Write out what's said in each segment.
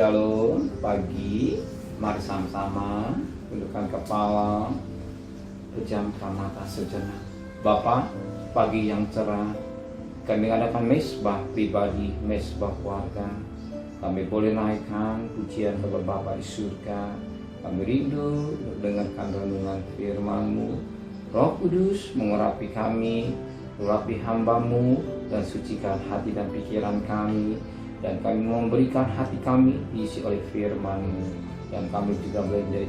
Shalom, pagi, mari sama-sama tundukkan kepala, pejamkan mata sejenak. Bapa, pagi yang cerah, kami adakan mesbah pribadi, mesbah keluarga. Kami boleh naikkan pujian kepada Bapa di surga. Kami rindu untuk dengarkan renungan firman-Mu. Roh Kudus mengurapi kami, urapi hamba-Mu, dan sucikan hati dan pikiran kami. Dan kami memberikan hati kami diisi oleh firman-Mu. Dan kami juga boleh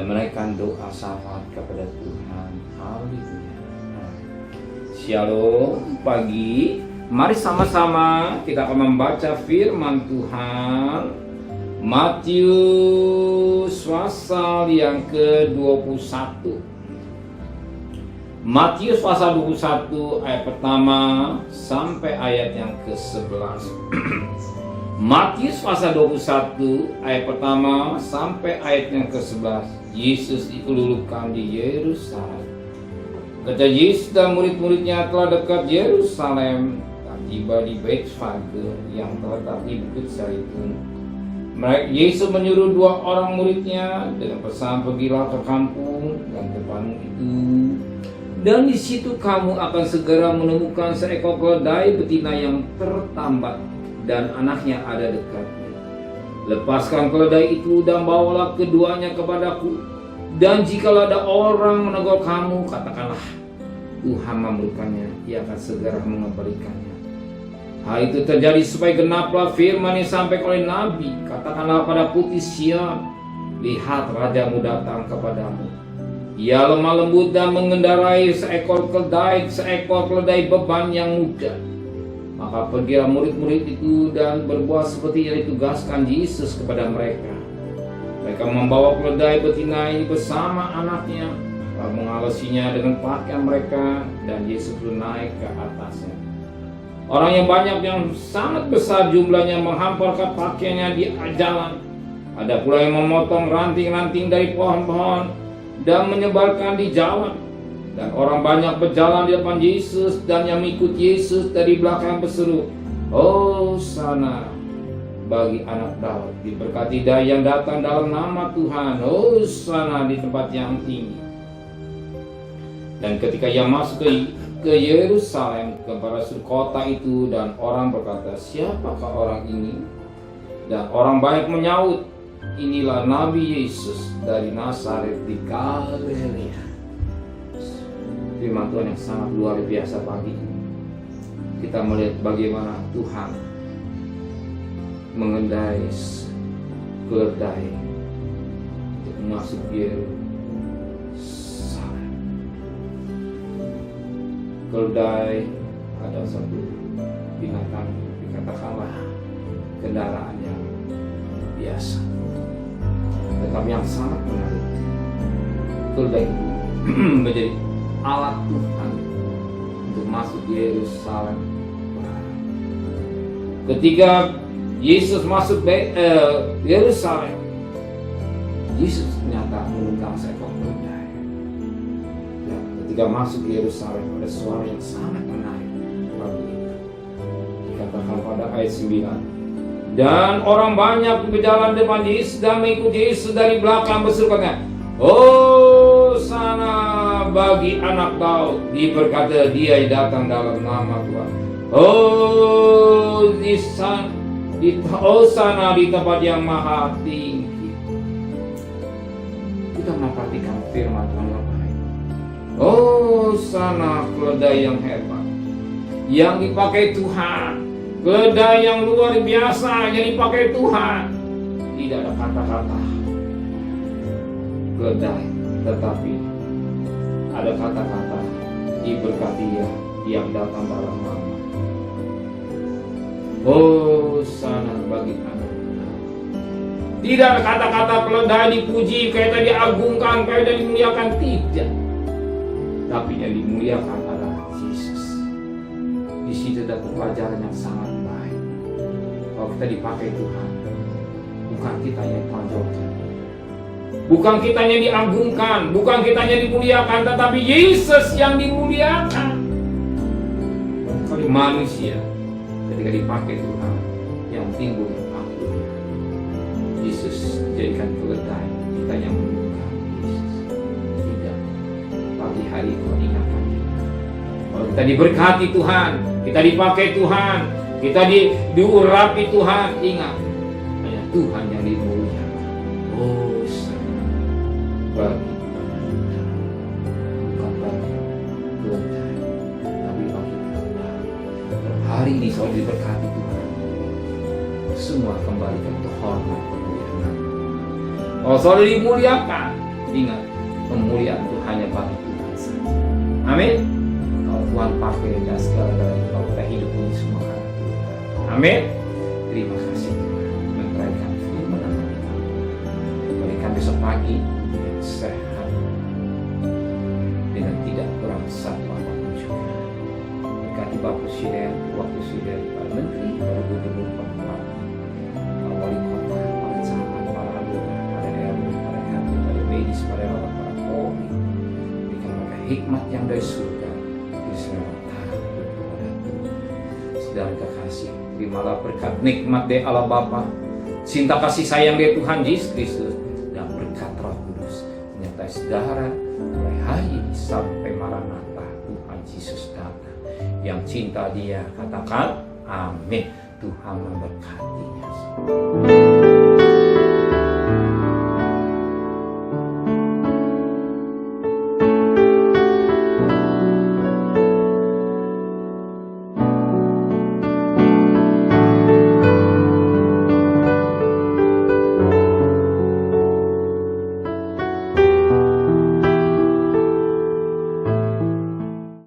menaikkan doa syafaat kepada Tuhan. Haleluya. Shalom, pagi. Mari sama-sama kita akan membaca firman Tuhan. Matius pasal yang ke-21. Matius pasal 21 ayat pertama sampai ayat yang ke-11. Matius pasal 21 ayat pertama sampai ayat yang ke-11. Yesus dikelulukan di Yerusalem. Kata Yesus dan murid-muridnya telah dekat Yerusalem dan tiba di Betfage yang terletak di Bukit Zaitun. Yesus menyuruh 2 orang muridnya dengan pesan, pergilah ke kampung dan depanmu itu, dan di situ kamu akan segera menemukan seekor keledai betina yang tertambat dan anaknya ada dekatnya. Lepaskan keledai itu dan bawalah keduanya kepadaku. Dan jikalau ada orang menegur kamu, katakanlah, Tuhan memerlukannya, ia akan segera mengembalikannya. Hal itu terjadi supaya genaplah firman yang disampaikan oleh Nabi. Katakanlah pada putih Sion, lihat rajamu datang kepadamu. Ia lemah lembut dan mengendarai seekor keledai beban yang muda. Maka pergilah murid-murid itu dan berbuat seperti yang ditugaskan Yesus kepada mereka. Mereka membawa keledai betina ini bersama anaknya, lalu mengalasinya dengan pakaian mereka, dan Yesus pun naik ke atasnya. Orang yang banyak yang sangat besar jumlahnya menghamparkan pakaiannya di jalan. Ada pula yang memotong ranting-ranting dari pohon-pohon dan menyebarkan di jalan. Dan orang banyak berjalan di depan Yesus, dan yang mengikut Yesus dari belakang berseru, Hosana bagi anak Daud, diberkati dia yang datang dalam nama Tuhan, Hosana di tempat yang tinggi. Dan ketika ia masuk ke Yerusalem, kepada kota itu, dan orang berkata, siapakah orang ini? Dan orang banyak menyaut, inilah Nabi Yesus dari Nazaret di Galilea. Firman Tuhan yang sangat luar biasa pagi ini. Kita melihat bagaimana Tuhan mengendai keledai untuk masuk Yerusalem. Keledai adalah satu binatang, dikatakanlah kendaraan yang biasa, tetapi yang sangat menarik. Keledai itu menjadi alat Tuhan untuk masuk Yerusalem. Ketika Yesus masuk Yerusalem, Yesus ternyata menunggang seekor keledai. Ya, ketika masuk Yerusalem ada suara yang sangat menarik pagi itu. Dikatakan pada ayat 9. Dan orang banyak berjalan depan Yesus dan mengikuti Yesus dari belakang berseru, Hosana bagi anak Daud, diberkati dia yang datang dalam nama Tuhan. Hosana di tempat yang maha tinggi. Kita memperhatikan firman Tuhan yang baik. Hosana, keledai yang hebat, yang dipakai Tuhan, keledai yang luar biasa yang dipakai Tuhan. Tidak ada kata-kata keledai, tetapi ada kata-kata diberkati dia yang datang dalam nama. Hosana bagi anak. Tidak ada kata-kata keledai dipuji, kayak diagungkan, kayak dimuliakan, tidak. Tapi yang dimuliakan adalah Yesus. Di situ ada pelajaran yang sangat baik. Kalau kita dipakai Tuhan, bukan kita yang tonjolkan, bukan kitanya diagungkan, bukan kitanya dimuliakan, tetapi Yesus yang dimuliakan. Kalau manusia ketika dipakai Tuhan, yang timbul Kita diberkati Tuhan, kita dipakai Tuhan, kita diurapi Tuhan. Ingat, hanya Tuhan yang dimuliakan. Oh, bagi bukan bagi kelentah, tapi bagi kita. Hari ini saudara diberkati Tuhan. Semua kembalikan ke hormat kemuliaan. Kalau saudara dimuliakan, ingat, kemuliaan itu hanya bagi Tuhan saja. Amin. Kalau Tuhan pakai dan segala-galanya, kalau kita hidup ini semua karena Tuhan. Amin. Terima kasih Tuhan memberikan firman kita. Berikan besok pagi yang sehat dengan tidak kurang satu apapun juga. Berkati Bapak Presiden, Wakil Presiden, para Menteri, para Gubernur, para Bupati, para Wali Kota, para camat, para anggota, para RW, para RT, para medis, para rawat, para polri. Berikan mereka hikmat yang dari surga, keselamatan kepada Tuhan. Saudara kekasih, terimalah berkat nikmat dari Allah Bapa, cinta kasih sayang dari Tuhan Yesus Kristus, dan berkat Roh Kudus menyertai saudara mulai hari ini sampai Maranatha Tuhan Yesus datang. Yang cinta Dia katakan amin. Tuhan memberkatinya.